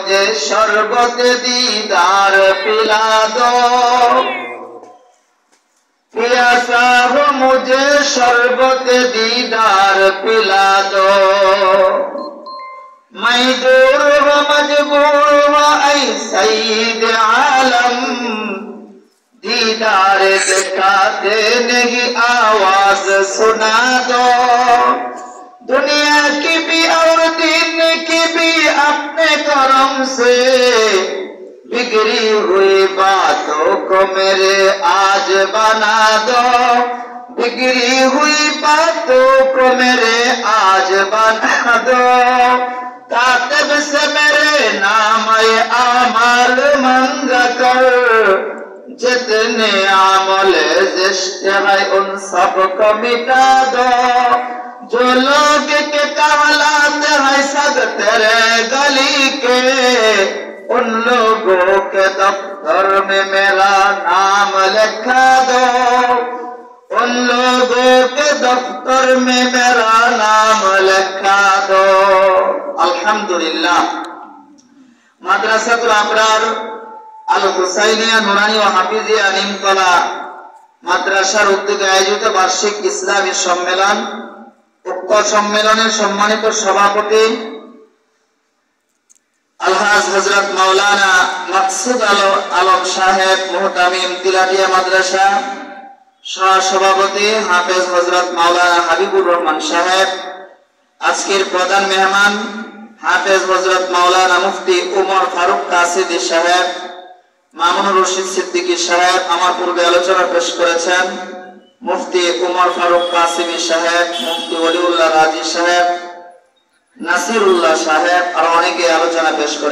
मुझे शरबत दीदार पिला दो, प्यासा हो मुझे शरबत दीदार पिला दो। मजबूर हो मजबूर हो ऐ सईद आलम, दीदार दिखाते नहीं आवाज सुना दो। दुनिया की भी और दीन की भी अपने करम से बिगड़ी हुई बातों को मेरे आज बना दो, बिगड़ी हुई बातों को मेरे आज बना दो। कातिब से मेरे नाम आमाल मंग कर, जितने आमल जिश्त है उन सब को मिटा दो। जो लोग के कहलात है सद तेरे गली के, उन लोगों के दफ्तर में मेरा नाम लिखा दो, उन लोगों के दफ्तर में मेरा नाम लिखा दो। अल्हम्दुलिल्लाह। মাদ্রাসাতুল আবরার আল হুসাইনিয়া নুরানি ও হাফিজিয়া নিমতলা মাদ্রাসার উদ্যোগে আয়োজিত বার্ষিক ইসলামী সম্মেলন, উক্ত সম্মেলনের সম্মানিত সভাপতি আলহাজ হযরত মাওলানা মাকসুদ আলম সাহেব মুহতামিম তিলাটিয়া মাদ্রাসা, সহ-সভাপতি হাফেজ হযরত মাওলানা হাবিবুর রহমান সাহেব, আজকের প্রধান মেহমান হাফেজ হযরত মাওলানা মুফতি উমর ফারুক কাসিদি সাহেব, মামুনুর রশিদ সিদ্দিকী সাহেব আমার পূর্বে আলোচনা পেশ করেছেন। মুফতি উমর ফারুক কাসিমি সাহেব, মুফতি ওলিউল্লাহ রাজি সাহেব, নাসিরুল্লাহ সাহেব আর অনেকে আলোচনা পেশ করেছেন।